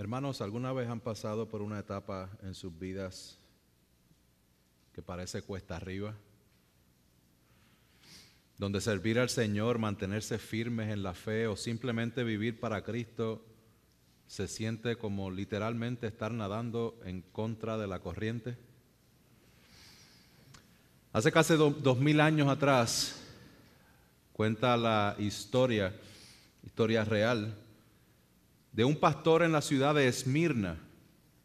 Hermanos, ¿alguna vez han pasado por una etapa en sus vidas que parece cuesta arriba? Donde servir al Señor, mantenerse firmes en la fe o simplemente vivir para Cristo se siente como literalmente estar nadando en contra de la corriente. Hace casi 2000 años atrás, cuenta la historia real, de un pastor en la ciudad de Esmirna,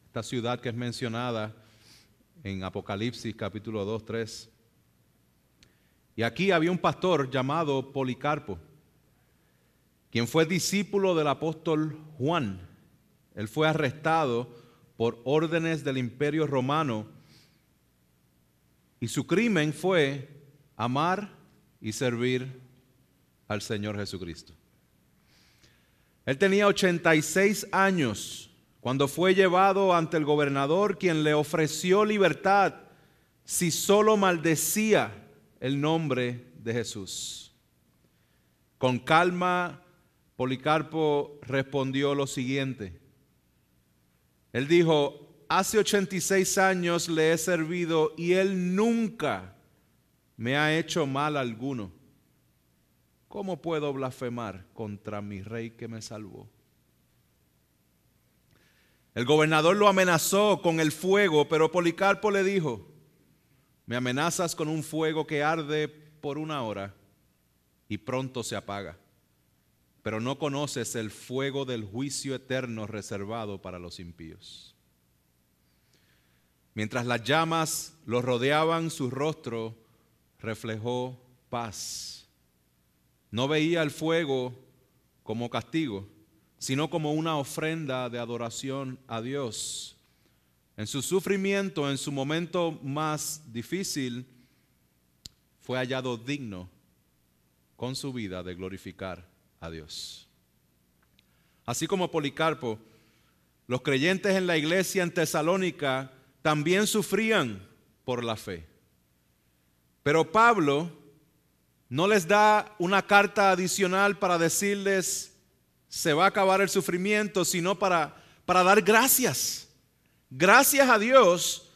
esta ciudad que es mencionada en Apocalipsis capítulo 2, 3. Y aquí había un pastor llamado Policarpo, quien fue discípulo del apóstol Juan. Él fue arrestado por órdenes del Imperio Romano y su crimen fue amar y servir al Señor Jesucristo. Él tenía 86 años cuando fue llevado ante el gobernador, quien le ofreció libertad si solo maldecía el nombre de Jesús. Con calma, Policarpo respondió lo siguiente. Él dijo: hace 86 años le he servido y él nunca me ha hecho mal alguno. ¿Cómo puedo blasfemar contra mi rey que me salvó? El gobernador lo amenazó con el fuego, pero Policarpo le dijo: me amenazas con un fuego que arde por 1 hora y pronto se apaga, pero no conoces el fuego del juicio eterno reservado para los impíos. Mientras las llamas lo rodeaban, su rostro reflejó paz. No veía el fuego como castigo, sino como una ofrenda de adoración a Dios. En su sufrimiento, en su momento más difícil, fue hallado digno con su vida de glorificar a Dios. Así como Policarpo, los creyentes en la iglesia en Tesalónica también sufrían por la fe. Pero Pablo no les da una carta adicional para decirles se va a acabar el sufrimiento, sino para dar gracias. Gracias a Dios,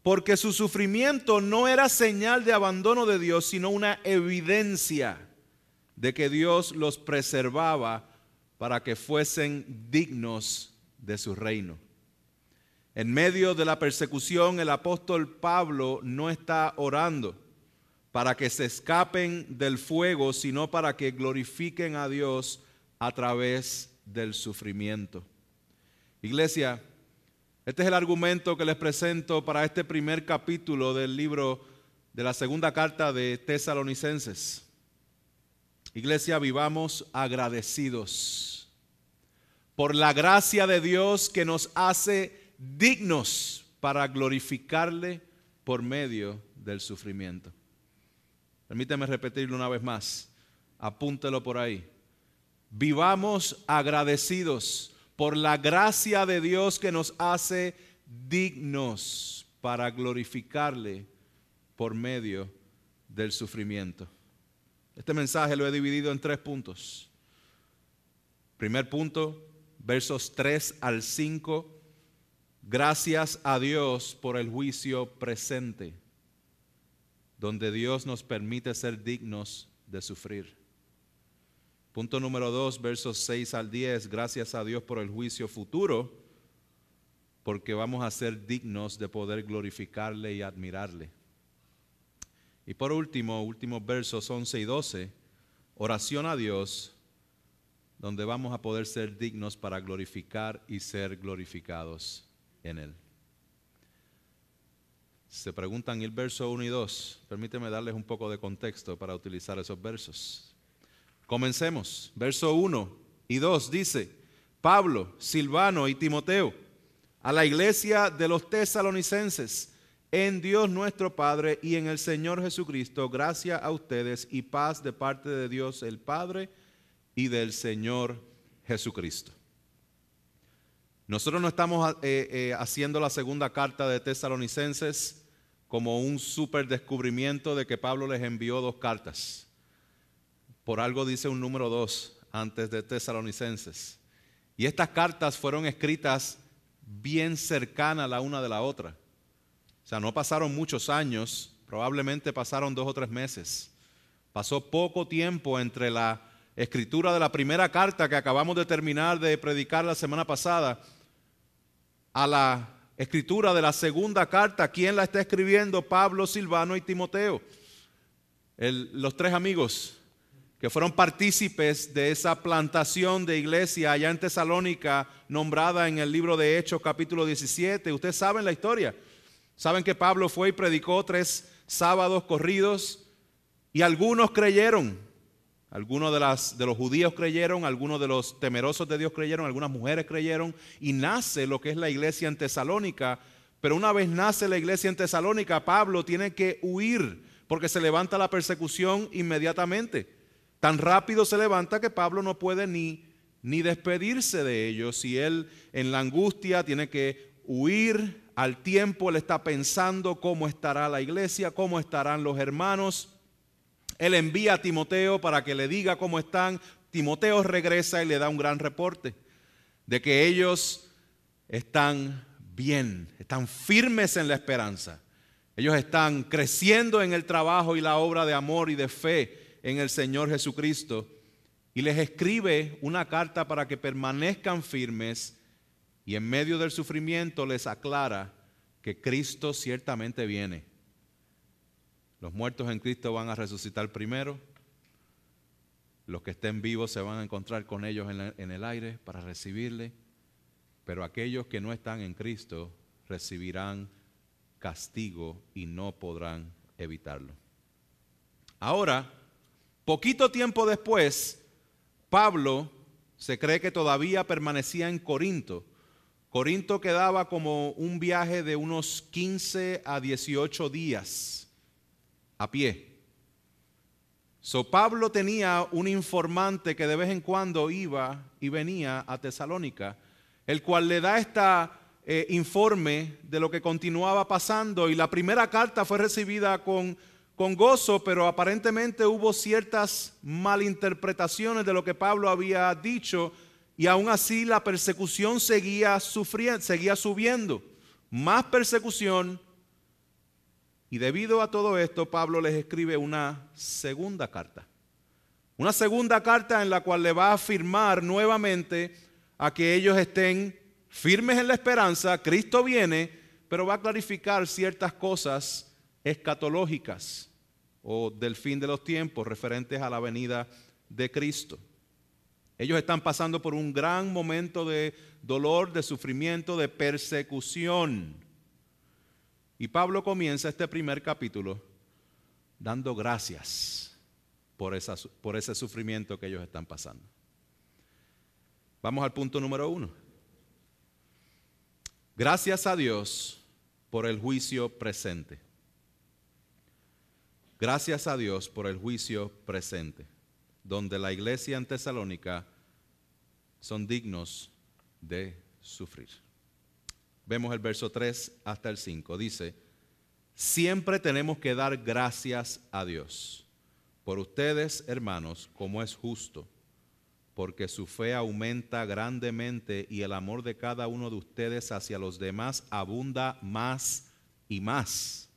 porque su sufrimiento no era señal de abandono de Dios, sino una evidencia de que Dios los preservaba para que fuesen dignos de su reino. En medio de la persecución, el apóstol Pablo no está orando para que se escapen del fuego, sino para que glorifiquen a Dios a través del sufrimiento. Iglesia, este es el argumento que les presento para este primer capítulo del libro de la segunda carta de Tesalonicenses. Iglesia, vivamos agradecidos por la gracia de Dios que nos hace dignos para glorificarle por medio del sufrimiento. Permíteme repetirlo una vez más, apúntelo por ahí. Vivamos agradecidos por la gracia de Dios que nos hace dignos para glorificarle por medio del sufrimiento. Este mensaje lo he dividido en 3 puntos. Primer punto, versos 3 al 5. Gracias a Dios por el juicio presente, donde Dios nos permite ser dignos de sufrir. Punto número 2, versos 6 al 10. Gracias a Dios por el juicio futuro, porque vamos a ser dignos de poder glorificarle y admirarle. Y por último, últimos versos 11 y 12, oración a Dios, donde vamos a poder ser dignos para glorificar y ser glorificados en Él. Se preguntan el verso 1 y 2. Permíteme darles un poco de contexto para utilizar esos versos. Comencemos. Verso 1 y 2 dice: Pablo, Silvano y Timoteo, a la iglesia de los tesalonicenses, en Dios nuestro Padre y en el Señor Jesucristo, gracia a ustedes y paz de parte de Dios el Padre y del Señor Jesucristo. Nosotros no estamos haciendo la segunda carta de Tesalonicenses como un super descubrimiento de que Pablo les envió 2 cartas. Por algo dice un número 2 antes de Tesalonicenses. Y estas cartas fueron escritas bien cercanas la una de la otra. O sea, no pasaron muchos años, probablemente pasaron 2 o 3 meses. Pasó poco tiempo entre la escritura de la primera carta que acabamos de terminar de predicar la semana pasada a la escritura de la segunda carta. ¿Quién la está escribiendo? Pablo, Silvano y Timoteo. Los 3 amigos que fueron partícipes de esa plantación de iglesia allá en Tesalónica, nombrada en el libro de Hechos capítulo 17. Ustedes saben la historia. Saben que Pablo fue y predicó 3 sábados corridos y algunos creyeron. Algunos de los judíos creyeron, algunos de los temerosos de Dios creyeron, algunas mujeres creyeron y nace lo que es la iglesia en Tesalónica. Pero una vez nace la iglesia en Tesalónica, Pablo tiene que huir porque se levanta la persecución inmediatamente. Tan rápido se levanta que Pablo no puede ni despedirse de ellos. Y él en la angustia tiene que huir. Al tiempo él está pensando cómo estará la iglesia, cómo estarán los hermanos. Él envía a Timoteo para que le diga cómo están. Timoteo regresa y le da un gran reporte de que ellos están bien, están firmes en la esperanza. Ellos están creciendo en el trabajo y la obra de amor y de fe en el Señor Jesucristo, y les escribe una carta para que permanezcan firmes, y en medio del sufrimiento les aclara que Cristo ciertamente viene. Los muertos en Cristo van a resucitar primero, los que estén vivos se van a encontrar con ellos en el aire para recibirle, pero aquellos que no están en Cristo recibirán castigo y no podrán evitarlo. Ahora, poquito tiempo después, Pablo se cree que todavía permanecía en Corinto. Corinto quedaba como un viaje de unos 15 a 18 días a pie. Pablo tenía un informante que de vez en cuando iba y venía a Tesalónica, el cual le da este informe de lo que continuaba pasando, y la primera carta fue recibida con gozo, pero aparentemente hubo ciertas malinterpretaciones de lo que Pablo había dicho, y aún así la persecución seguía subiendo, más persecución, y debido a todo esto Pablo les escribe una segunda carta en la cual le va a afirmar nuevamente a que ellos estén firmes en la esperanza. Cristo viene, pero va a clarificar ciertas cosas escatológicas o del fin de los tiempos referentes a la venida de Cristo. Ellos están pasando por un gran momento de dolor, de sufrimiento, de persecución. Y Pablo comienza este primer capítulo dando gracias por ese sufrimiento que ellos están pasando. Vamos al punto número 1. Gracias a Dios por el juicio presente. Gracias a Dios por el juicio presente, donde la iglesia en Tesalónica son dignos de sufrir. Vemos el verso 3 hasta el 5. Dice: siempre tenemos que dar gracias a Dios por ustedes, hermanos, como es justo, porque su fe aumenta grandemente y el amor de cada uno de ustedes hacia los demás abunda más y más.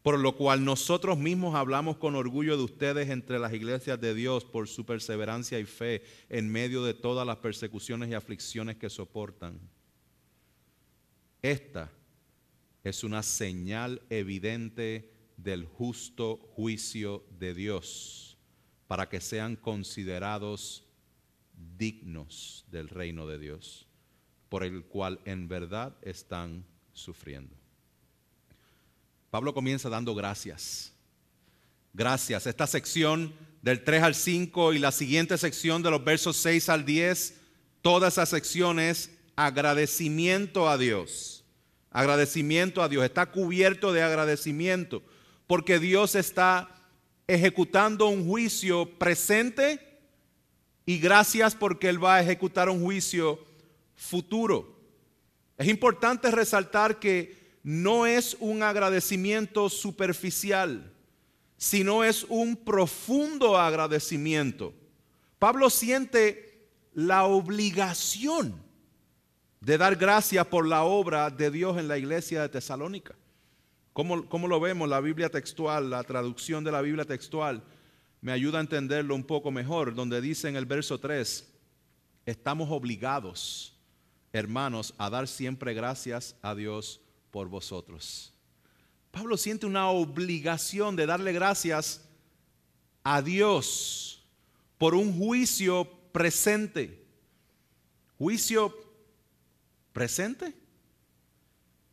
Por lo cual nosotros mismos hablamos con orgullo de ustedes entre las iglesias de Dios por su perseverancia y fe en medio de todas las persecuciones y aflicciones que soportan. Esta es una señal evidente del justo juicio de Dios, para que sean considerados dignos del reino de Dios, por el cual en verdad están sufriendo. Pablo comienza dando gracias. Gracias. Esta sección del 3 al 5 y la siguiente sección de los versos 6 al 10, toda esa sección es agradecimiento a Dios. Agradecimiento a Dios. Está cubierto de agradecimiento porque Dios está ejecutando un juicio presente, y gracias porque Él va a ejecutar un juicio futuro. Es importante resaltar que no es un agradecimiento superficial, sino es un profundo agradecimiento. Pablo siente la obligación de dar gracias por la obra de Dios en la iglesia de Tesalónica. ¿Cómo lo vemos? La Biblia textual, la traducción de la Biblia textual me ayuda a entenderlo un poco mejor, donde dice en el verso 3, estamos obligados, hermanos, a dar siempre gracias a Dios por vosotros. Pablo siente una obligación de darle gracias a Dios por un juicio presente. ¿Juicio presente?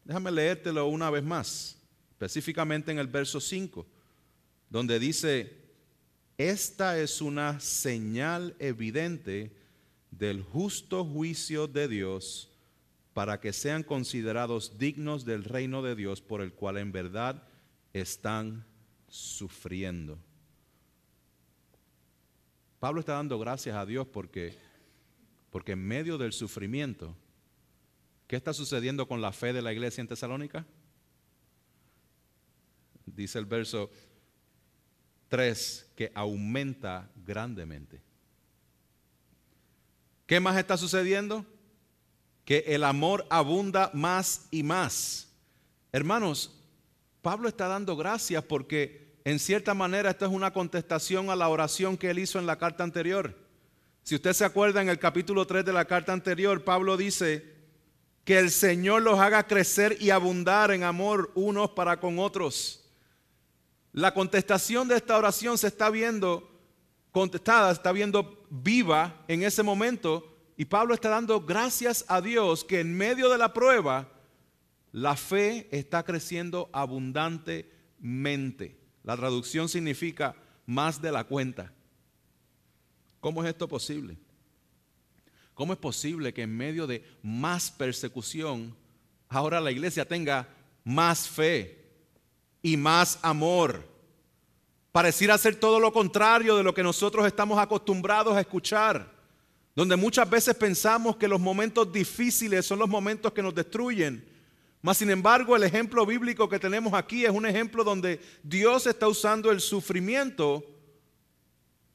Déjame leértelo una vez más, específicamente en el verso 5, donde dice, esta es una señal evidente del justo juicio de Dios para que sean considerados dignos del reino de Dios por el cual en verdad están sufriendo. Pablo está dando gracias a Dios porque en medio del sufrimiento, ¿qué está sucediendo con la fe de la iglesia en Tesalónica? Dice el verso 3 que aumenta grandemente. ¿Qué más está sucediendo? Que el amor abunda más y más. Hermanos, Pablo está dando gracias porque en cierta manera esto es una contestación a la oración que él hizo en la carta anterior. Si usted se acuerda, en el capítulo 3 de la carta anterior, Pablo dice que el Señor los haga crecer y abundar en amor unos para con otros. La contestación de esta oración se está viendo contestada, está viendo viva en ese momento, y Pablo está dando gracias a Dios que en medio de la prueba la fe está creciendo abundantemente. La traducción significa más de la cuenta. ¿Cómo es esto posible? ¿Cómo es posible que en medio de más persecución ahora la iglesia tenga más fe y más amor? Pareciera ser todo lo contrario de lo que nosotros estamos acostumbrados a escuchar, donde muchas veces pensamos que los momentos difíciles son los momentos que nos destruyen. Mas sin embargo, el ejemplo bíblico que tenemos aquí es un ejemplo donde Dios está usando el sufrimiento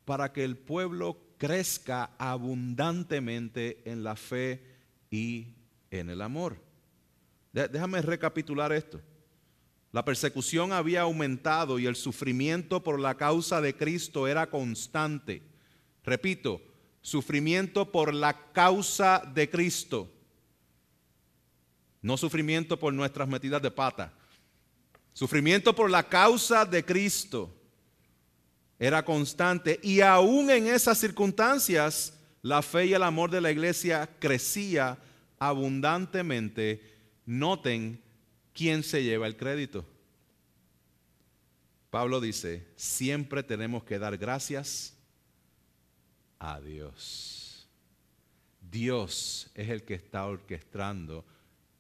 para que el pueblo crezca abundantemente en la fe y en el amor. Déjame recapitular esto. La persecución había aumentado y el sufrimiento por la causa de Cristo era constante. Repito, sufrimiento por la causa de Cristo. No sufrimiento por nuestras metidas de pata. Sufrimiento por la causa de Cristo era constante, y aún en esas circunstancias la fe y el amor de la iglesia crecía abundantemente. Noten quién se lleva el crédito. Pablo dice, siempre tenemos que dar gracias a Dios. Dios es el que está orquestando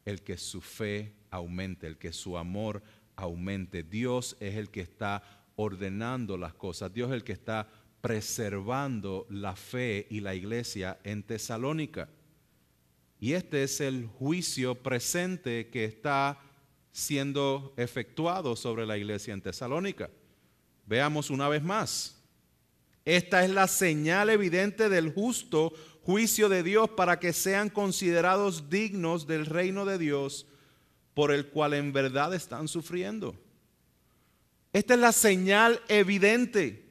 el que su fe aumente, el que su amor aumente. Dios es el que está ordenando las cosas. Dios es el que está preservando la fe y la iglesia en Tesalónica. Y este es el juicio presente que está siendo efectuado sobre la iglesia en Tesalónica. Veamos una vez más. Esta es la señal evidente del justo juicio de Dios para que sean considerados dignos del reino de Dios por el cual en verdad están sufriendo. Esta es la señal evidente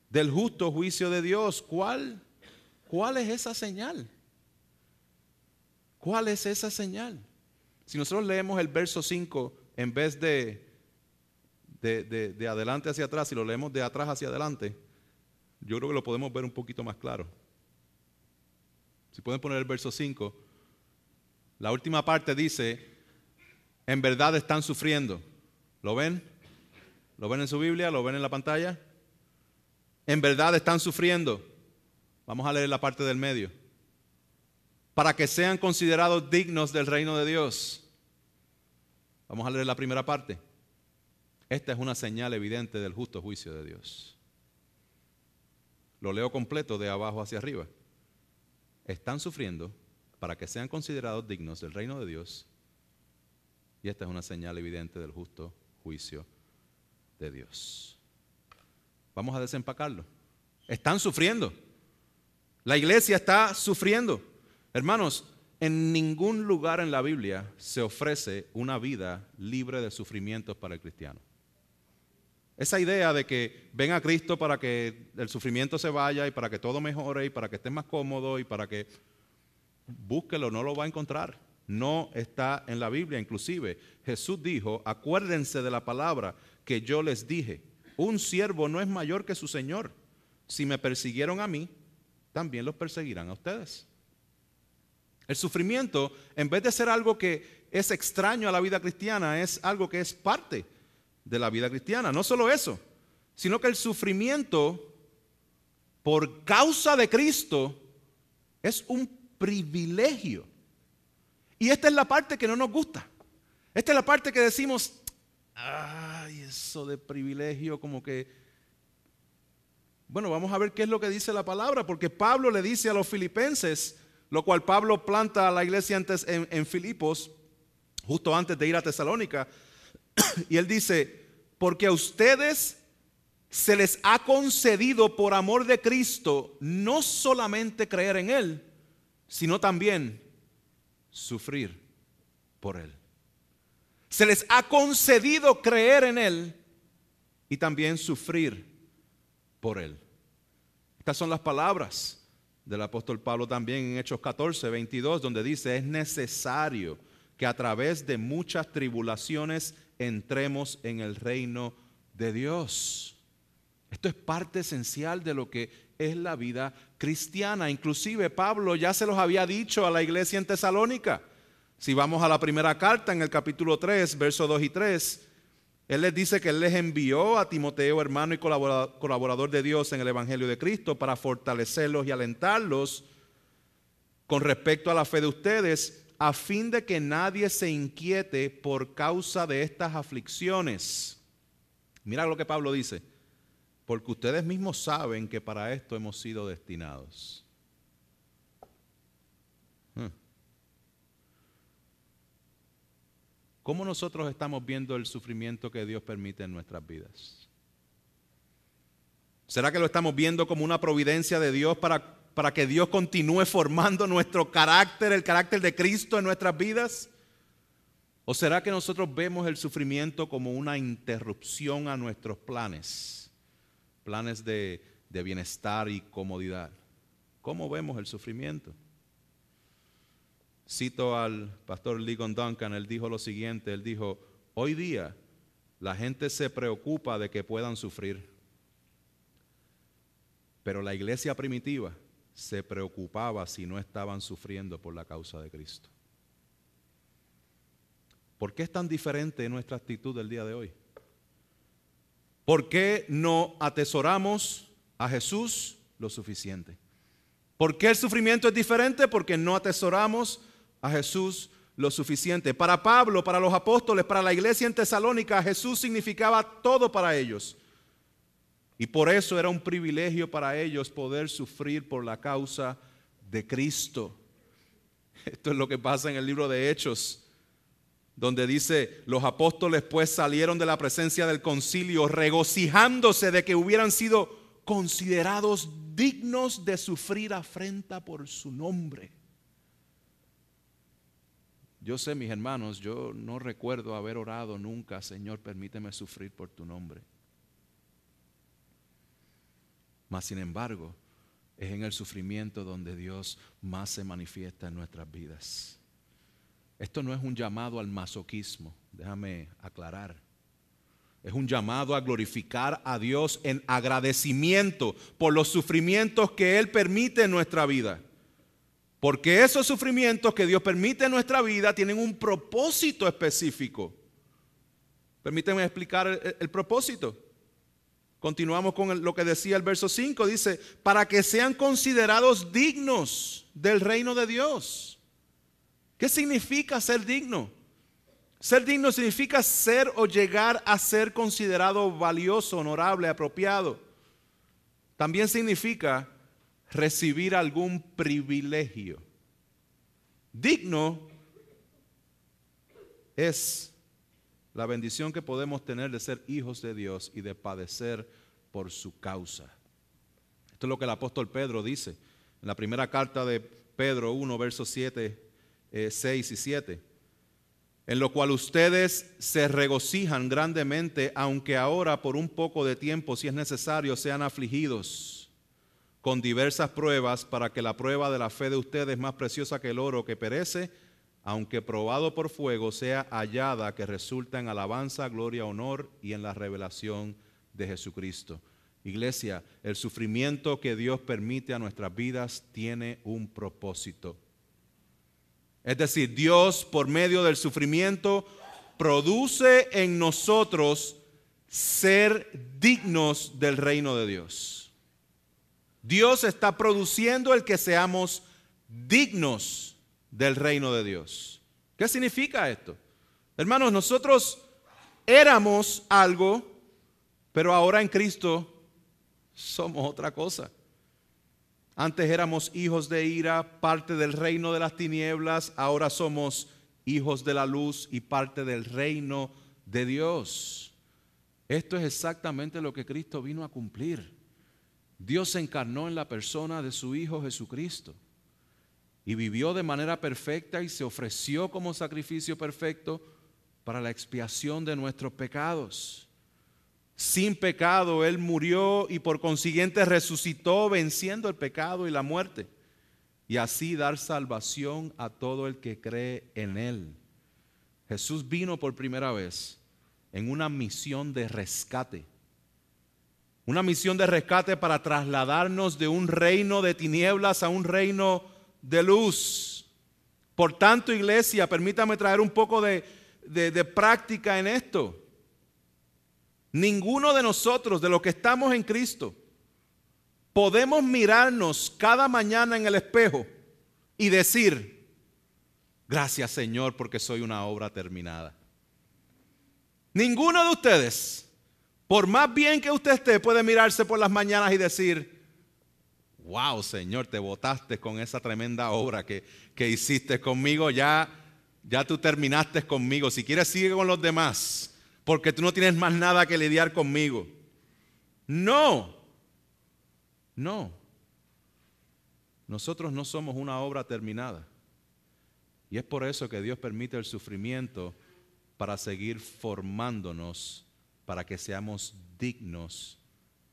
del justo juicio de Dios. ¿Cuál es esa señal? ¿Cuál es esa señal? Si nosotros leemos el verso 5 en vez de adelante hacia atrás, si lo leemos de atrás hacia adelante, yo creo que lo podemos ver un poquito más claro. Si pueden poner el verso 5, la última parte dice, en verdad están sufriendo. ¿Lo ven? ¿Lo ven en su Biblia? ¿Lo ven en la pantalla? En verdad están sufriendo. Vamos a leer la parte del medio. Para que sean considerados dignos del reino de Dios. Vamos a leer la primera parte. Esta es una señal evidente del justo juicio de Dios. Lo leo completo de abajo hacia arriba. Están sufriendo para que sean considerados dignos del reino de Dios. Y esta es una señal evidente del justo juicio de Dios. Vamos a desempacarlo. Están sufriendo. La iglesia está sufriendo. Hermanos, en ningún lugar en la Biblia se ofrece una vida libre de sufrimientos para el cristiano. Esa idea de que ven a Cristo para que el sufrimiento se vaya y para que todo mejore y para que estés más cómodo y para que... Búsquelo, no lo va a encontrar. No está en la Biblia. Inclusive Jesús dijo, acuérdense de la palabra que yo les dije. Un siervo no es mayor que su Señor. Si me persiguieron a mí, también los perseguirán a ustedes. El sufrimiento, en vez de ser algo que es extraño a la vida cristiana, es algo que es parte de la vida cristiana. No solo eso, sino que el sufrimiento por causa de Cristo es un privilegio. Y esta es la parte que no nos gusta. Esta es la parte que decimos, ay, eso de privilegio como que... Bueno, vamos a ver qué es lo que dice la palabra, porque Pablo le dice a los filipenses, lo cual Pablo planta a la iglesia en Filipos, justo antes de ir a Tesalónica, y él dice, porque a ustedes se les ha concedido por amor de Cristo no solamente creer en Él, sino también sufrir por Él. Se les ha concedido creer en Él y también sufrir por Él. Estas son las palabras del apóstol Pablo también en Hechos 14, 22, donde dice, es necesario que a través de muchas tribulaciones entremos en el reino de Dios. Esto es parte esencial de lo que es la vida cristiana. Inclusive Pablo ya se los había dicho a la iglesia en Tesalónica. Si vamos a la primera carta en el capítulo 3, versos 2 y 3, él les dice que él les envió a Timoteo, hermano y colaborador de Dios en el Evangelio de Cristo, para fortalecerlos y alentarlos con respecto a la fe de ustedes, a fin de que nadie se inquiete por causa de estas aflicciones. Mira lo que Pablo dice, porque ustedes mismos saben que para esto hemos sido destinados. ¿Cómo nosotros estamos viendo el sufrimiento que Dios permite en nuestras vidas? ¿Será que lo estamos viendo como una providencia de Dios para que Dios continúe formando nuestro carácter, el carácter de Cristo en nuestras vidas? ¿O será que nosotros vemos el sufrimiento como una interrupción a nuestros planes? Planes de bienestar y comodidad. ¿Cómo vemos el sufrimiento? Cito al pastor Ligon Duncan, él dijo lo siguiente, él dijo, hoy día la gente se preocupa de que puedan sufrir, pero la iglesia primitiva se preocupaba si no estaban sufriendo por la causa de Cristo. ¿Por qué es tan diferente nuestra actitud del día de hoy? ¿Por qué no atesoramos a Jesús lo suficiente? ¿Por qué el sufrimiento es diferente? Porque no atesoramos a Jesús lo suficiente. Para Pablo, para los apóstoles, para la iglesia en Tesalónica, Jesús significaba todo para ellos. Y por eso era un privilegio para ellos poder sufrir por la causa de Cristo. Esto es lo que pasa en el libro de Hechos, donde dice, los apóstoles pues salieron de la presencia del concilio regocijándose de que hubieran sido considerados dignos de sufrir afrenta por su nombre. Yo sé, mis hermanos, yo no recuerdo haber orado nunca, Señor, permíteme sufrir por tu nombre. Mas, sin embargo, es en el sufrimiento donde Dios más se manifiesta en nuestras vidas. Esto no es un llamado al masoquismo, déjame aclarar. Es un llamado a glorificar a Dios en agradecimiento por los sufrimientos que Él permite en nuestra vida. Porque esos sufrimientos que Dios permite en nuestra vida tienen un propósito específico. Permítanme explicar el propósito. Continuamos con lo que decía el verso 5. Dice, para que sean considerados dignos del reino de Dios. ¿Qué significa ser digno? Ser digno significa ser o llegar a ser considerado valioso, honorable, apropiado. También significa recibir algún privilegio. Digno es la bendición que podemos tener de ser hijos de Dios y de padecer por su causa. Esto es lo que el apóstol Pedro dice en la primera carta de Pedro 1, versos 6 y 7. En lo cual ustedes se regocijan grandemente, aunque ahora por un poco de tiempo, si es necesario, sean afligidos con diversas pruebas, para que la prueba de la fe de ustedes, más preciosa que el oro que perece, aunque probado por fuego, sea hallada, que resulta en alabanza, gloria, honor y en la revelación de Jesucristo. Iglesia, el sufrimiento que Dios permite a nuestras vidas tiene un propósito. Es decir, Dios, por medio del sufrimiento, produce en nosotros ser dignos del reino de Dios. Dios está produciendo el que seamos dignos del reino de Dios. ¿Qué significa esto? Hermanos, nosotros éramos algo, pero ahora en Cristo somos otra cosa. Antes éramos hijos de ira, parte del reino de las tinieblas. Ahora somos hijos de la luz y parte del reino de Dios. Esto es exactamente lo que Cristo vino a cumplir. Dios se encarnó en la persona de su Hijo Jesucristo y vivió de manera perfecta y se ofreció como sacrificio perfecto para la expiación de nuestros pecados. Sin pecado Él murió y por consiguiente resucitó, venciendo el pecado y la muerte, y así dar salvación a todo el que cree en Él. Jesús vino por primera vez en una misión de rescate. Una misión de rescate para trasladarnos de un reino de tinieblas a un reino de luz. Por tanto, iglesia, permítame traer un poco de práctica en esto. Ninguno de nosotros, de los que estamos en Cristo, podemos mirarnos cada mañana en el espejo y decir: gracias, Señor, porque soy una obra terminada. Ninguno de ustedes, por más bien que usted esté, puede mirarse por las mañanas y decir: wow, Señor, te botaste con esa tremenda obra que hiciste conmigo. Ya tú terminaste conmigo. Si quieres, sigue con los demás, porque tú no tienes más nada que lidiar conmigo. No. Nosotros no somos una obra terminada. Y es por eso que Dios permite el sufrimiento, para seguir formándonos, para que seamos dignos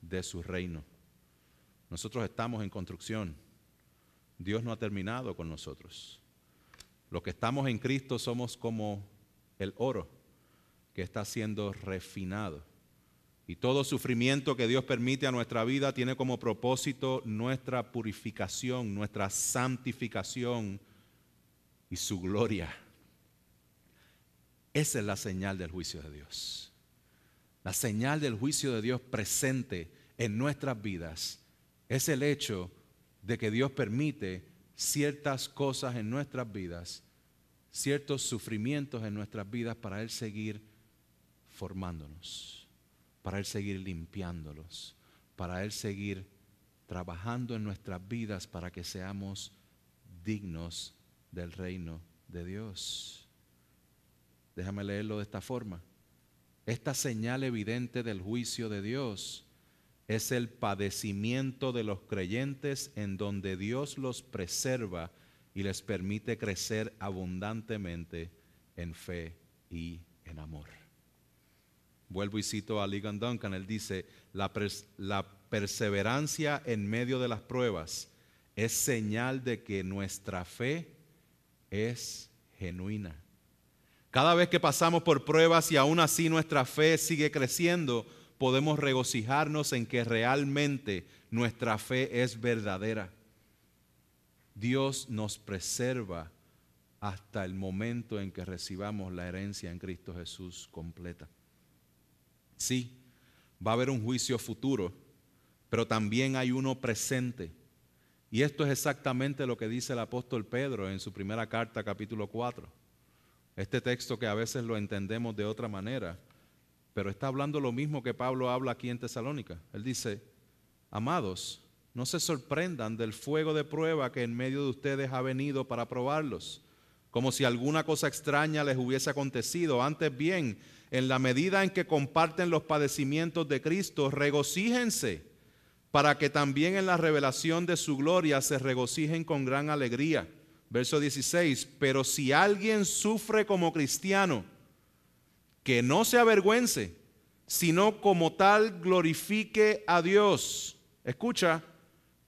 de su reino. Nosotros estamos en construcción. Dios no ha terminado con nosotros. Los que estamos en Cristo somos como el oro que está siendo refinado. Y todo sufrimiento que Dios permite a nuestra vida tiene como propósito nuestra purificación, nuestra santificación y su gloria. Esa es la señal del juicio de Dios. La señal del juicio de Dios presente en nuestras vidas es el hecho de que Dios permite ciertas cosas en nuestras vidas, ciertos sufrimientos en nuestras vidas, para Él seguir formándonos, para Él seguir limpiándolos, para Él seguir trabajando en nuestras vidas para que seamos dignos del reino de Dios. Déjame leerlo de esta forma. Esta señal evidente del juicio de Dios es el padecimiento de los creyentes, en donde Dios los preserva y les permite crecer abundantemente en fe y en amor. Vuelvo y cito a Ligon Duncan. Él dice: la perseverancia en medio de las pruebas es señal de que nuestra fe es genuina. Cada vez que pasamos por pruebas y aún así nuestra fe sigue creciendo, podemos regocijarnos en que realmente nuestra fe es verdadera. Dios nos preserva hasta el momento en que recibamos la herencia en Cristo Jesús completa. Sí, va a haber un juicio futuro, pero también hay uno presente. Y esto es exactamente lo que dice el apóstol Pedro en su primera carta, capítulo 4. Este texto que a veces lo entendemos de otra manera, pero está hablando lo mismo que Pablo habla aquí en Tesalónica. Él dice: amados, no se sorprendan del fuego de prueba que en medio de ustedes ha venido para probarlos, como si alguna cosa extraña les hubiese acontecido. Antes bien, en la medida en que comparten los padecimientos de Cristo, regocíjense, para que también en la revelación de su gloria se regocijen con gran alegría. Verso 16, pero si alguien sufre como cristiano, que no se avergüence, sino como tal glorifique a Dios. Escucha,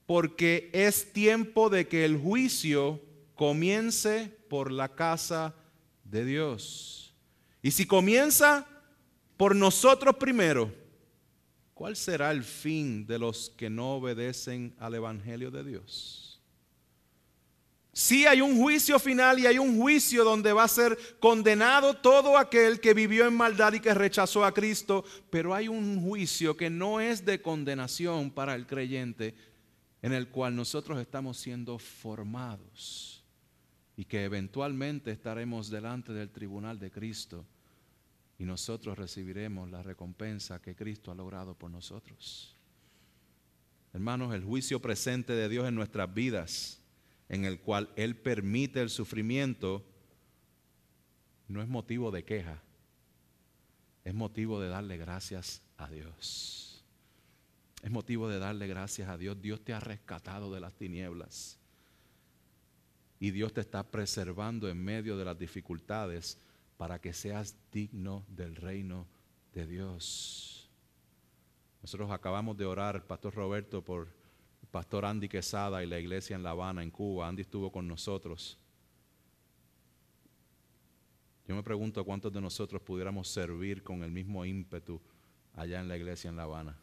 porque es tiempo de que el juicio comience por la casa de Dios. Y si comienza por nosotros primero, ¿cuál será el fin de los que no obedecen al Evangelio de Dios? Sí hay un juicio final y hay un juicio donde va a ser condenado todo aquel que vivió en maldad y que rechazó a Cristo, pero hay un juicio que no es de condenación para el creyente, en el cual nosotros estamos siendo formados y que eventualmente estaremos delante del tribunal de Cristo y nosotros recibiremos la recompensa que Cristo ha logrado por nosotros. Hermanos, el juicio presente de Dios en nuestras vidas, en el cual Él permite el sufrimiento, no es motivo de queja, es motivo de darle gracias a Dios. Es motivo de darle gracias a Dios. Dios te ha rescatado de las tinieblas y Dios te está preservando en medio de las dificultades para que seas digno del reino de Dios. Nosotros acabamos de orar, Pastor Roberto, por Pastor Andy Quesada y la iglesia en La Habana, en Cuba. Andy estuvo con nosotros. Yo me pregunto cuántos de nosotros pudiéramos servir con el mismo ímpetu allá en la iglesia en La Habana.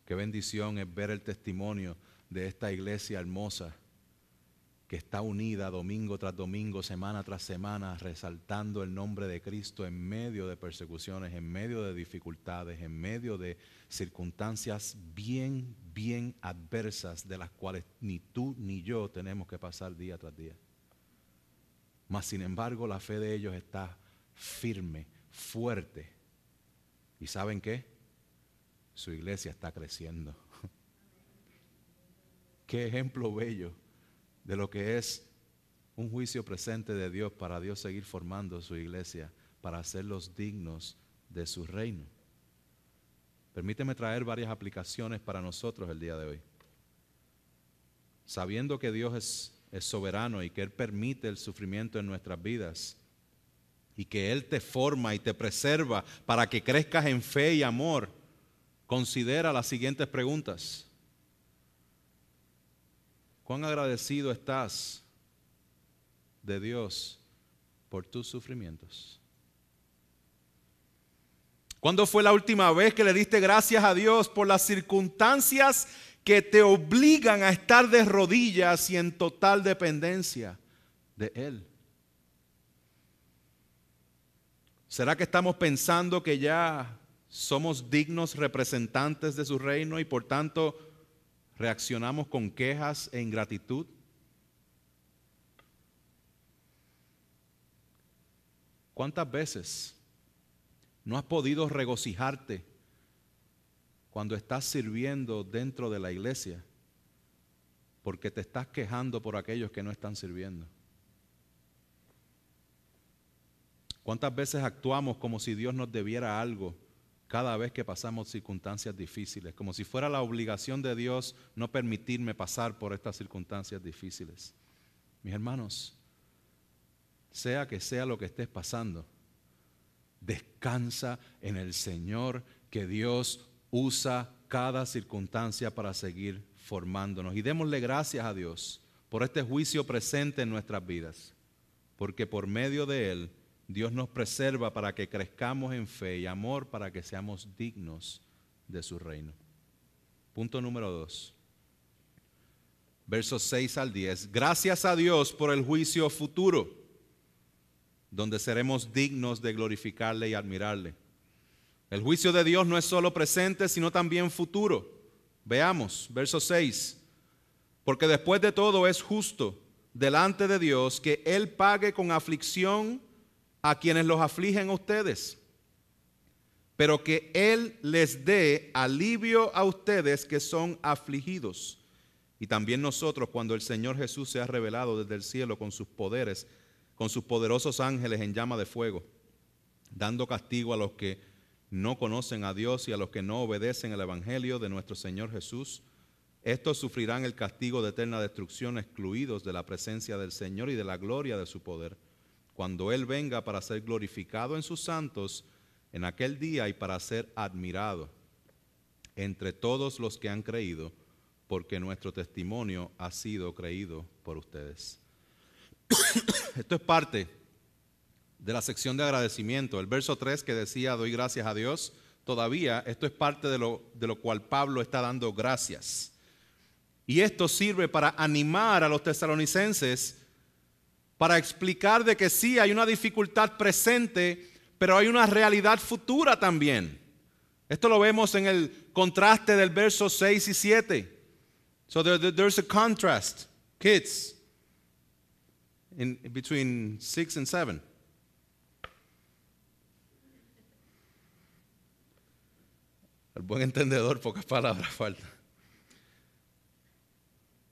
Qué bendición es ver el testimonio de esta iglesia hermosa que está unida domingo tras domingo, semana tras semana, resaltando el nombre de Cristo en medio de persecuciones, en medio de dificultades, en medio de circunstancias bien adversas de las cuales ni tú ni yo tenemos que pasar día tras día. Mas sin embargo la fe de ellos está firme, fuerte. ¿Y saben qué? Su iglesia está creciendo. Qué ejemplo bello de lo que es un juicio presente de Dios para Dios seguir formando su iglesia, para hacerlos dignos de su reino. Permíteme traer varias aplicaciones para nosotros el día de hoy. Sabiendo que Dios es soberano y que Él permite el sufrimiento en nuestras vidas y que Él te forma y te preserva para que crezcas en fe y amor, considera las siguientes preguntas. ¿Cuán agradecido estás de Dios por tus sufrimientos? ¿Cuándo fue la última vez que le diste gracias a Dios por las circunstancias que te obligan a estar de rodillas y en total dependencia de Él? ¿Será que estamos pensando que ya somos dignos representantes de su reino y por tanto reaccionamos con quejas e ingratitud? ¿Cuántas veces no has podido regocijarte cuando estás sirviendo dentro de la iglesia porque te estás quejando por aquellos que no están sirviendo? ¿Cuántas veces actuamos como si Dios nos debiera algo cada vez que pasamos circunstancias difíciles, como si fuera la obligación de Dios no permitirme pasar por estas circunstancias difíciles? Mis hermanos, sea que sea lo que estés pasando, descansa en el Señor, que Dios usa cada circunstancia para seguir formándonos. Y démosle gracias a Dios por este juicio presente en nuestras vidas, porque por medio de Él Dios nos preserva para que crezcamos en fe y amor para que seamos dignos de su reino. Punto número 2. Versos 6 al 10. Gracias a Dios por el juicio futuro, donde seremos dignos de glorificarle y admirarle. El juicio de Dios no es solo presente, sino también futuro. Veamos, verso 6. Porque después de todo es justo delante de Dios que Él pague con aflicción a quienes los afligen a ustedes, pero que Él les dé alivio a ustedes que son afligidos. Y también nosotros, cuando el Señor Jesús se ha revelado desde el cielo con sus poderes, con sus poderosos ángeles en llama de fuego, dando castigo a los que no conocen a Dios y a los que no obedecen el evangelio de nuestro Señor Jesús, estos sufrirán el castigo de eterna destrucción, excluidos de la presencia del Señor y de la gloria de su poder, cuando Él venga para ser glorificado en sus santos en aquel día y para ser admirado entre todos los que han creído, porque nuestro testimonio ha sido creído por ustedes. Esto es parte de la sección de agradecimiento. El verso 3 que decía, doy gracias a Dios, todavía esto es parte de lo cual Pablo está dando gracias. Y esto sirve para animar a los tesalonicenses, para explicar de que sí hay una dificultad presente, pero hay una realidad futura también. Esto lo vemos en el contraste del verso 6 y 7. So there's a contrast, kids, in between 6 and 7. El buen entendedor, pocas palabras faltan.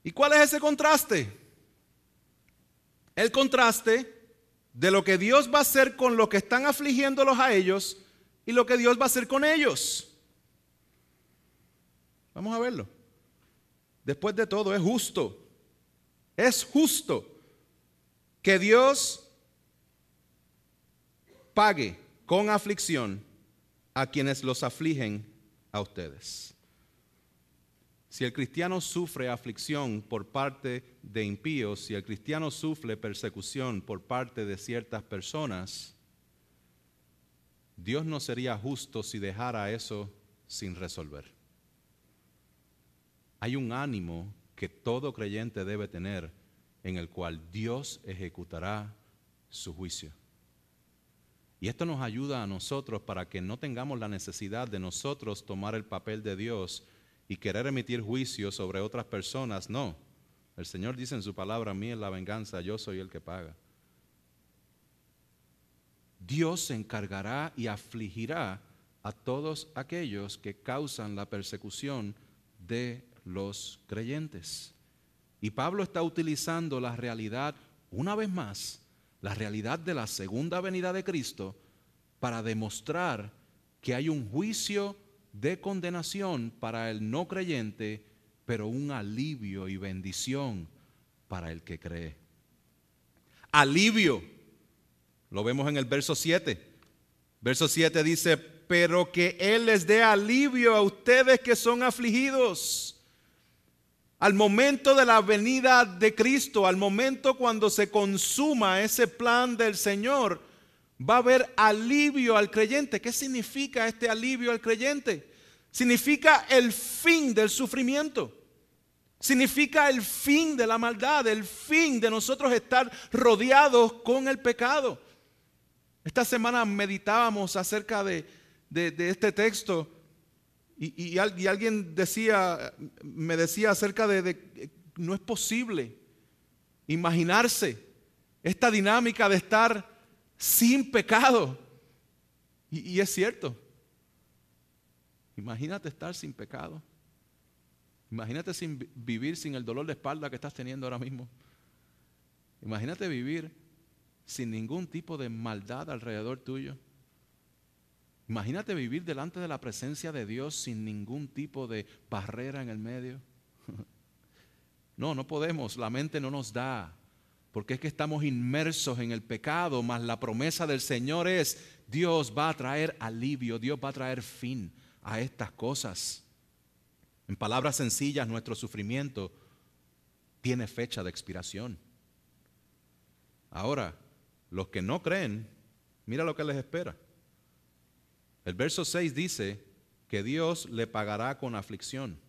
¿Y cuál es ese contraste? El contraste de lo que Dios va a hacer con los que están afligiéndolos a ellos y lo que Dios va a hacer con ellos. Vamos a verlo. Después de todo, es justo que Dios pague con aflicción a quienes los afligen a ustedes. Si el cristiano sufre aflicción por parte de impíos, si el cristiano sufre persecución por parte de ciertas personas, Dios no sería justo si dejara eso sin resolver. Hay un ánimo que todo creyente debe tener en el cual Dios ejecutará su juicio. Y esto nos ayuda a nosotros para que no tengamos la necesidad de nosotros tomar el papel de Dios y querer emitir juicio sobre otras personas. No, el Señor dice en su palabra, mía es la venganza, yo soy el que paga. Dios se encargará y afligirá a todos aquellos que causan la persecución de los creyentes. Y Pablo está utilizando la realidad, una vez más, la realidad de la segunda venida de Cristo para demostrar que hay un juicio de condenación para el no creyente, pero un alivio y bendición para el que cree. Alivio, lo vemos en el verso 7. Verso 7 dice, pero que Él les dé alivio a ustedes que son afligidos. Al momento de la venida de Cristo, al momento cuando se consuma ese plan del Señor, va a haber alivio al creyente. ¿Qué significa este alivio al creyente? Significa el fin del sufrimiento. Significa el fin de la maldad, el fin de nosotros estar rodeados con el pecado. Esta semana meditábamos acerca de este texto. Y alguien me decía acerca de no es posible imaginarse esta dinámica de estar sin pecado. Y es cierto. Imagínate estar sin pecado. Imagínate vivir sin el dolor de espalda que estás teniendo ahora mismo. Imagínate vivir sin ningún tipo de maldad alrededor tuyo. Imagínate vivir delante de la presencia de Dios sin ningún tipo de barrera en el medio. No podemos, la mente no nos da, porque es que estamos inmersos en el pecado, mas la promesa del Señor es, Dios va a traer alivio, Dios va a traer fin a estas cosas. En palabras sencillas, nuestro sufrimiento tiene fecha de expiración. Ahora, los que no creen, mira lo que les espera. El verso 6 dice que Dios le pagará con aflicción.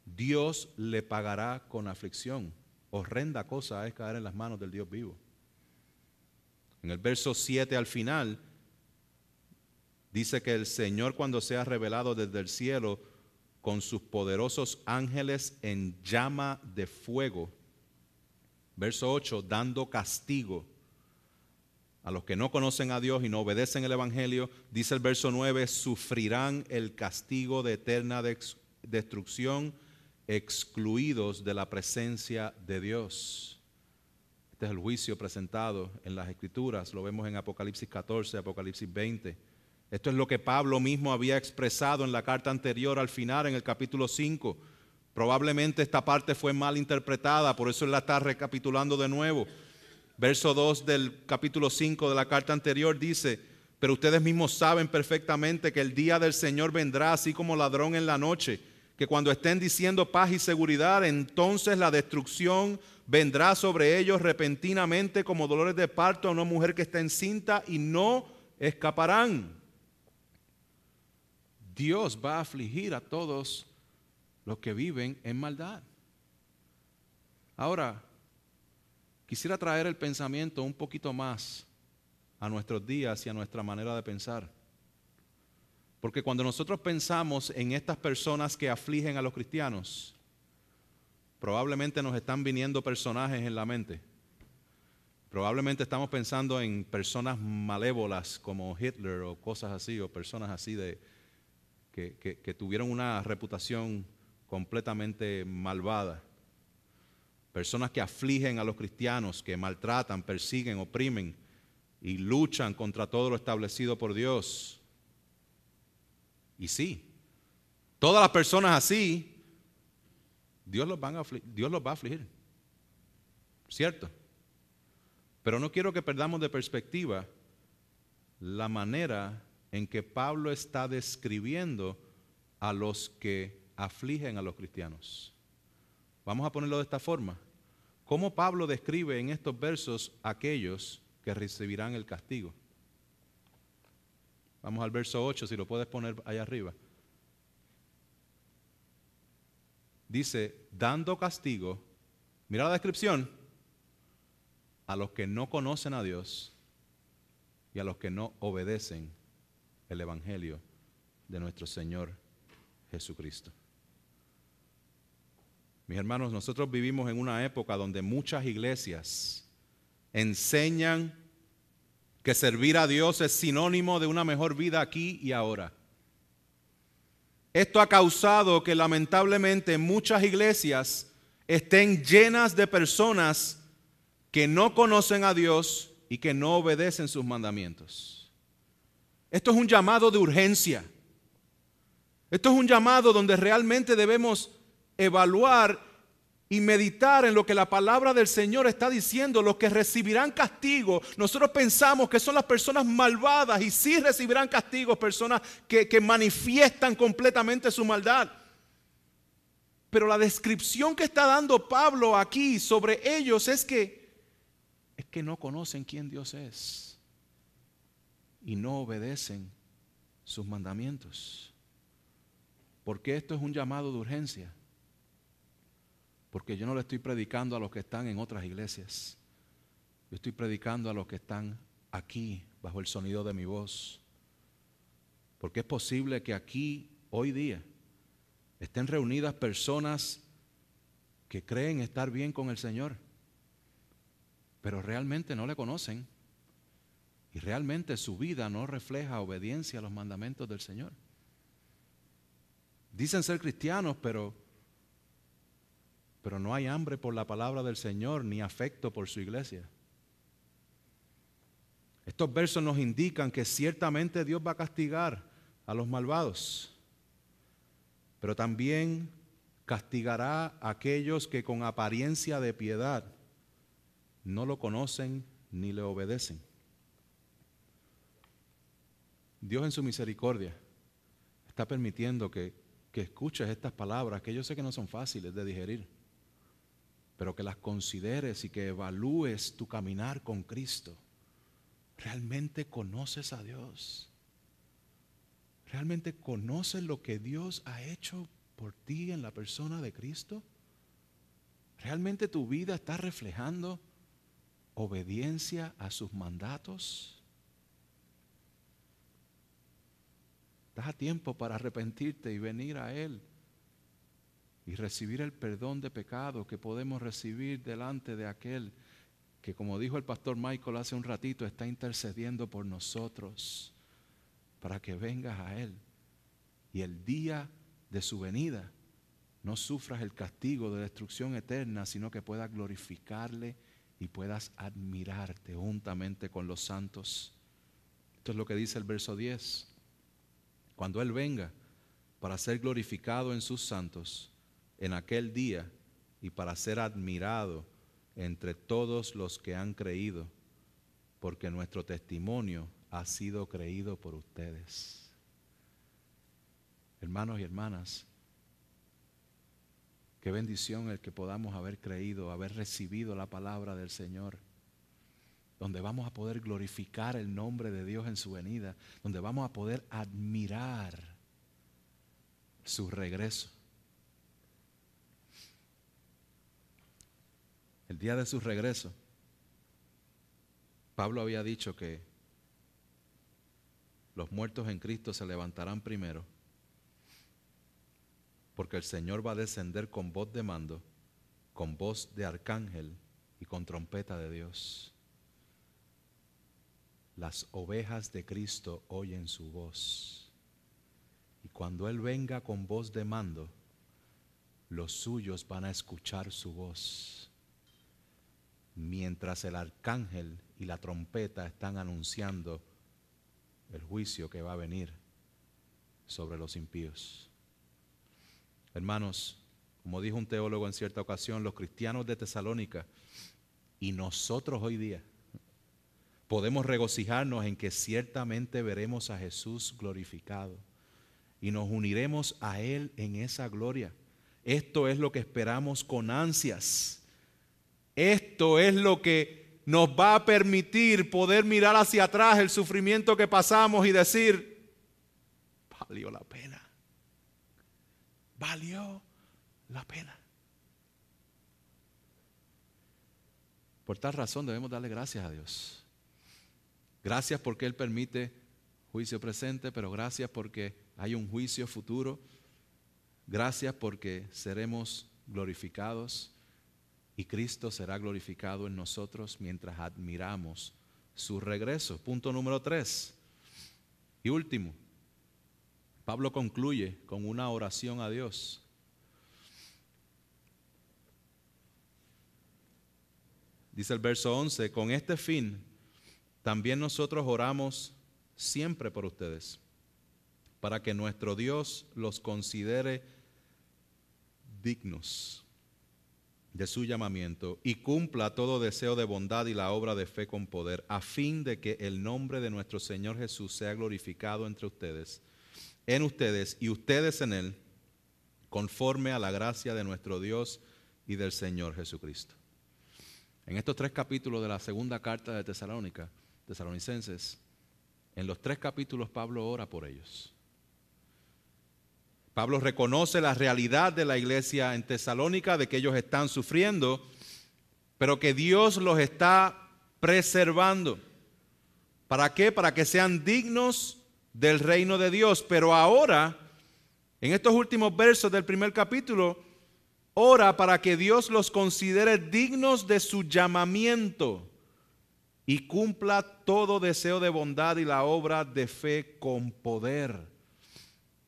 Dios le pagará con aflicción. Horrenda cosa es caer en las manos del Dios vivo. En el verso 7 al final, dice que el Señor cuando sea revelado desde el cielo con sus poderosos ángeles en llama de fuego. Verso 8, dando castigo a los que no conocen a Dios y no obedecen el evangelio, dice el verso 9, sufrirán el castigo de eterna destrucción, excluidos de la presencia de Dios. Este es el juicio presentado en las Escrituras, lo vemos en Apocalipsis 14, Apocalipsis 20. Esto es lo que Pablo mismo había expresado en la carta anterior al final, en el capítulo 5. Probablemente esta parte fue mal interpretada, por eso él la está recapitulando de nuevo. Verso 2 del capítulo 5 de la carta anterior dice: pero ustedes mismos saben perfectamente que el día del Señor vendrá así como ladrón en la noche, que cuando estén diciendo paz y seguridad, entonces la destrucción vendrá sobre ellos repentinamente como dolores de parto a una mujer que está encinta, y no escaparán. Dios va a afligir a todos los que viven en maldad. Ahora, quisiera traer el pensamiento un poquito más a nuestros días y a nuestra manera de pensar. Porque cuando nosotros pensamos en estas personas que afligen a los cristianos, probablemente nos están viniendo personajes en la mente. Probablemente estamos pensando en personas malévolas como Hitler o cosas así, o personas así que tuvieron una reputación completamente malvada. Personas que afligen a los cristianos, que maltratan, persiguen, oprimen y luchan contra todo lo establecido por Dios. Y sí, todas las personas así, Dios los va a afligir, ¿cierto? Pero no quiero que perdamos de perspectiva la manera en que Pablo está describiendo a los que afligen a los cristianos. Vamos a ponerlo de esta forma. ¿Cómo Pablo describe en estos versos a aquellos que recibirán el castigo? Vamos al verso 8, si lo puedes poner allá arriba. Dice, dando castigo, mira la descripción, a los que no conocen a Dios y a los que no obedecen el evangelio de nuestro Señor Jesucristo. Mis hermanos, nosotros vivimos en una época donde muchas iglesias enseñan que servir a Dios es sinónimo de una mejor vida aquí y ahora. Esto ha causado que lamentablemente muchas iglesias estén llenas de personas que no conocen a Dios y que no obedecen sus mandamientos. Esto es un llamado de urgencia. Esto es un llamado donde realmente debemos evaluar y meditar en lo que la palabra del Señor está diciendo. Los que recibirán castigo, nosotros pensamos que son las personas malvadas, y sí recibirán castigo, personas que manifiestan completamente su maldad. Pero la descripción que está dando Pablo aquí sobre ellos es que no conocen quién Dios es y no obedecen sus mandamientos. Porque esto es un llamado de urgencia. Porque yo no le estoy predicando a los que están en otras iglesias. Yo estoy predicando a los que están aquí, bajo el sonido de mi voz. Porque es posible que aquí, hoy día, estén reunidas personas que creen estar bien con el Señor, pero realmente no le conocen. Y realmente su vida no refleja obediencia a los mandamientos del Señor. Dicen ser cristianos, pero no hay hambre por la palabra del Señor ni afecto por su iglesia. Estos versos nos indican que ciertamente Dios va a castigar a los malvados, pero también castigará a aquellos que con apariencia de piedad no lo conocen ni le obedecen. Dios en su misericordia está permitiendo que escuches estas palabras, que yo sé que no son fáciles de digerir, pero que las consideres y que evalúes tu caminar con Cristo. ¿Realmente conoces a Dios? ¿Realmente conoces lo que Dios ha hecho por ti en la persona de Cristo? ¿Realmente tu vida está reflejando obediencia a sus mandatos? Estás a tiempo para arrepentirte y venir a Él y recibir el perdón de pecado que podemos recibir delante de aquel que, como dijo el pastor Michael hace un ratito, está intercediendo por nosotros para que vengas a Él y el día de su venida no sufras el castigo de destrucción eterna, sino que puedas glorificarle y puedas admirarte juntamente con los santos. Esto es lo que dice el verso 10. cuando Él venga para ser glorificado en sus santos en aquel día y para ser admirado entre todos los que han creído, porque nuestro testimonio ha sido creído por ustedes. Hermanos y hermanas, qué bendición el que podamos haber creído, haber recibido la palabra del Señor, donde vamos a poder glorificar el nombre de Dios en su venida, donde vamos a poder admirar su regreso. El día de su regreso, Pablo había dicho que los muertos en Cristo se levantarán primero, porque el Señor va a descender con voz de mando, con voz de arcángel y con trompeta de Dios. Las ovejas de Cristo oyen su voz. Y cuando Él venga con voz de mando, los suyos van a escuchar su voz, mientras el arcángel y la trompeta están anunciando el juicio que va a venir sobre los impíos. Hermanos, como dijo un teólogo en cierta ocasión, los cristianos de Tesalónica y nosotros hoy día podemos regocijarnos en que ciertamente veremos a Jesús glorificado y nos uniremos a Él en esa gloria. Esto es lo que esperamos con ansias. Esto es lo que nos va a permitir poder mirar hacia atrás el sufrimiento que pasamos y decir, valió la pena. Valió la pena. Por tal razón debemos darle gracias a Dios. Gracias porque Él permite juicio presente, pero gracias porque hay un juicio futuro. Gracias porque seremos glorificados y Cristo será glorificado en nosotros mientras admiramos su regreso. Punto número 3 y último. Pablo concluye con una oración a Dios. Dice el verso 11, con este fin también nosotros oramos siempre por ustedes, para que nuestro Dios los considere dignos de su llamamiento y cumpla todo deseo de bondad y la obra de fe con poder, a fin de que el nombre de nuestro Señor Jesús sea glorificado entre ustedes, en ustedes y ustedes en Él, conforme a la gracia de nuestro Dios y del Señor Jesucristo. En estos 3 capítulos de la segunda carta de Tesalonicenses, en los 3 capítulos Pablo ora por ellos. Pablo reconoce la realidad de la iglesia en Tesalónica, de que ellos están sufriendo, pero que Dios los está preservando. ¿Para qué? Para que sean dignos del reino de Dios. Pero ahora, en estos últimos versos del primer capítulo, ora para que Dios los considere dignos de su llamamiento y cumpla todo deseo de bondad y la obra de fe con poder.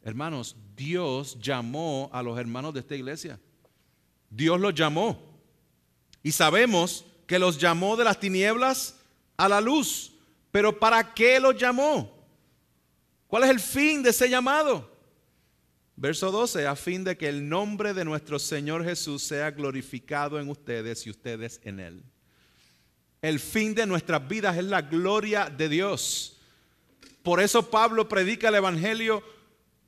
Hermanos, Dios llamó a los hermanos de esta iglesia. Dios los llamó. Y sabemos que los llamó de las tinieblas a la luz. Pero ¿para qué los llamó? ¿Cuál es el fin de ese llamado? Verso 12, a fin de que el nombre de nuestro Señor Jesús sea glorificado en ustedes y ustedes en Él. El fin de nuestras vidas es la gloria de Dios. Por eso Pablo predica el Evangelio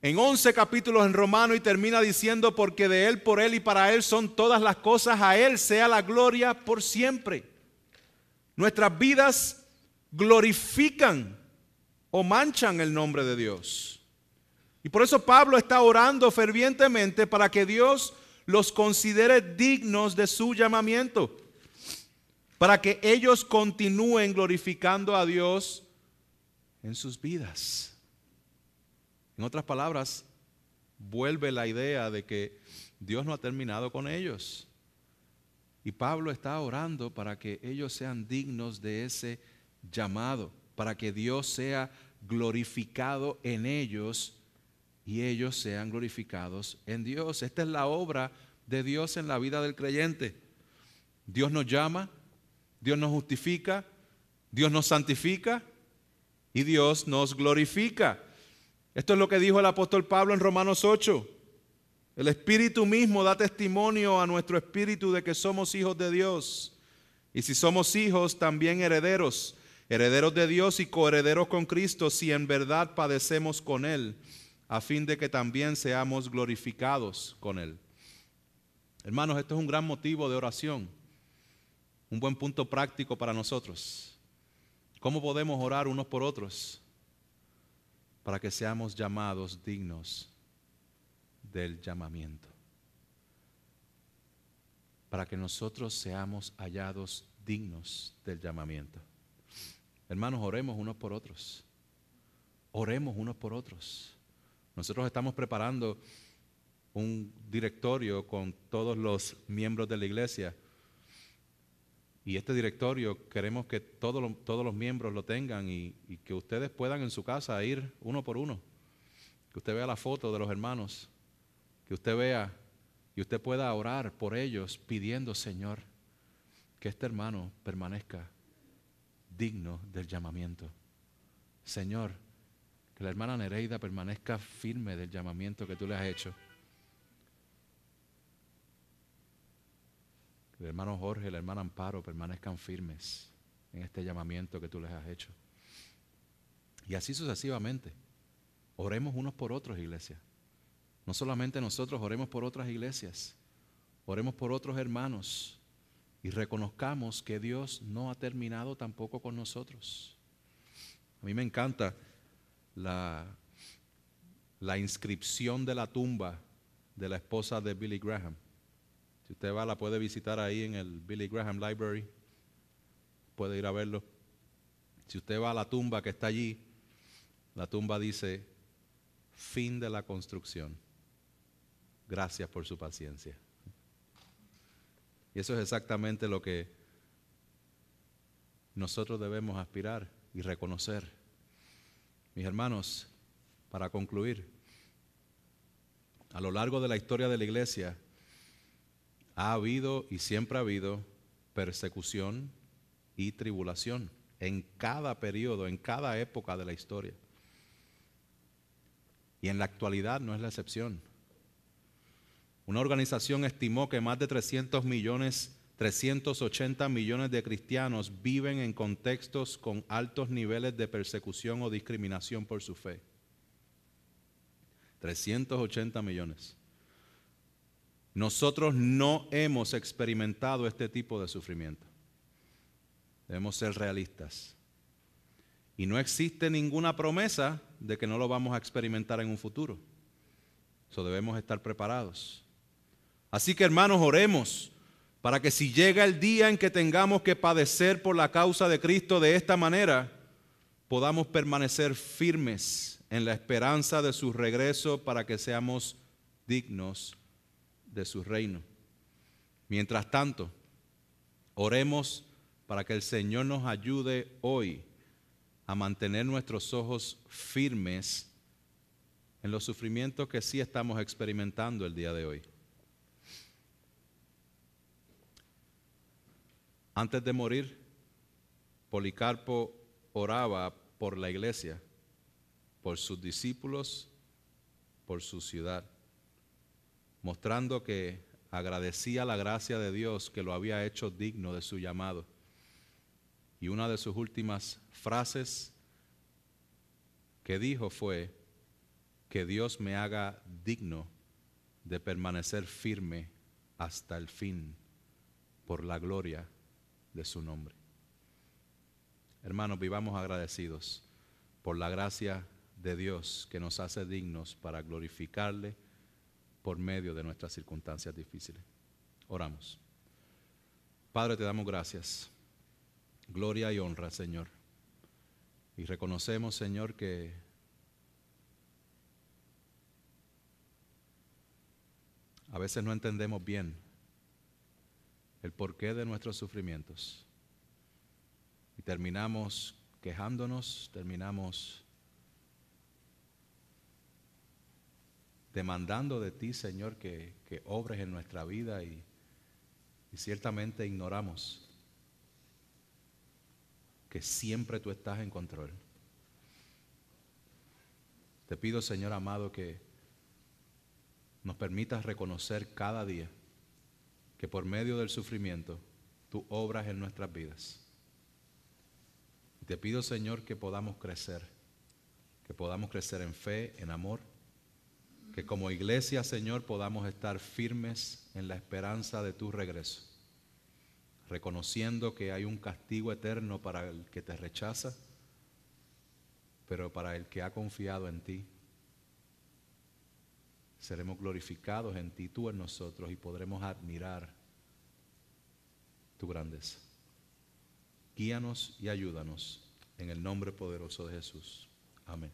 en 11 capítulos en Romano y termina diciendo, porque de Él, por Él y para Él son todas las cosas, a Él sea la gloria por siempre. Nuestras vidas glorifican o manchan el nombre de Dios. Y por eso Pablo está orando fervientemente para que Dios los considere dignos de su llamamiento, para que ellos continúen glorificando a Dios en sus vidas. En otras palabras, vuelve la idea de que Dios no ha terminado con ellos. Y Pablo está orando para que ellos sean dignos de ese llamado, para que Dios sea glorificado en ellos y ellos sean glorificados en Dios. Esta es la obra de Dios en la vida del creyente. Dios nos llama, Dios nos justifica, Dios nos santifica y Dios nos glorifica. Esto es lo que dijo el apóstol Pablo en Romanos 8. El Espíritu mismo da testimonio a nuestro espíritu de que somos hijos de Dios. Y si somos hijos, también herederos, herederos de Dios y coherederos con Cristo, si en verdad padecemos con Él, a fin de que también seamos glorificados con Él. Hermanos, esto es un gran motivo de oración, un buen punto práctico para nosotros. ¿Cómo podemos orar unos por otros? Para que seamos llamados dignos del llamamiento. Para que nosotros seamos hallados dignos del llamamiento. Hermanos, oremos unos por otros. Oremos unos por otros. Nosotros estamos preparando un directorio con todos los miembros de la iglesia. Y este directorio queremos que todos los miembros lo tengan y que ustedes puedan en su casa ir uno por uno. Que usted vea la foto de los hermanos. Que usted vea y usted pueda orar por ellos pidiendo, Señor, que este hermano permanezca digno del llamamiento. Señor, que la hermana Nereida permanezca firme del llamamiento que tú le has hecho. Que el hermano Jorge y la hermana Amparo permanezcan firmes en este llamamiento que tú les has hecho. Y así sucesivamente. Oremos unos por otros, iglesia. No solamente nosotros, oremos por otras iglesias. Oremos por otros hermanos. Y reconozcamos que Dios no ha terminado tampoco con nosotros. A mí me encanta la inscripción de la tumba de la esposa de Billy Graham. Si usted va, la puede visitar ahí en el Billy Graham Library. Puede ir a verlo. Si usted va a la tumba que está allí, la tumba dice, fin de la construcción. Gracias por su paciencia. Y eso es exactamente lo que nosotros debemos aspirar y reconocer. Mis hermanos, para concluir, a lo largo de la historia de la iglesia ha habido y siempre ha habido persecución y tribulación en cada periodo, en cada época de la historia. Y en la actualidad no es la excepción. Una organización estimó que más de 380 millones de cristianos viven en contextos con altos niveles de persecución o discriminación por su fe. 380 millones. Nosotros no hemos experimentado este tipo de sufrimiento. Debemos ser realistas. Y no existe ninguna promesa de que no lo vamos a experimentar en un futuro. Eso debemos estar preparados. Así que, hermanos, oremos para que si llega el día en que tengamos que padecer por la causa de Cristo de esta manera, podamos permanecer firmes en la esperanza de su regreso para que seamos dignos de su reino. Mientras tanto, oremos para que el Señor nos ayude hoy a mantener nuestros ojos firmes en los sufrimientos que sí estamos experimentando el día de hoy. Antes de morir, Policarpo oraba por la iglesia, por sus discípulos, por su ciudad, mostrando que agradecía la gracia de Dios que lo había hecho digno de su llamado. Y una de sus últimas frases que dijo fue, que Dios me haga digno de permanecer firme hasta el fin por la gloria de su nombre. Hermanos, vivamos agradecidos por la gracia de Dios que nos hace dignos para glorificarle por medio de nuestras circunstancias difíciles. Oramos. Padre, te damos gracias, gloria y honra, Señor. Y reconocemos, Señor, que a veces no entendemos bien el porqué de nuestros sufrimientos. Y terminamos quejándonos, terminamos demandando de ti, Señor, que obres en nuestra vida y ciertamente ignoramos que siempre tú estás en control. Te pido, Señor amado, que nos permitas reconocer cada día que por medio del sufrimiento tú obras en nuestras vidas. Y te pido, Señor, que podamos crecer en fe, en amor, que como iglesia, Señor, podamos estar firmes en la esperanza de tu regreso, reconociendo que hay un castigo eterno para el que te rechaza, pero para el que ha confiado en ti, seremos glorificados en ti, tú en nosotros, y podremos admirar tu grandeza. Guíanos y ayúdanos en el nombre poderoso de Jesús. Amén.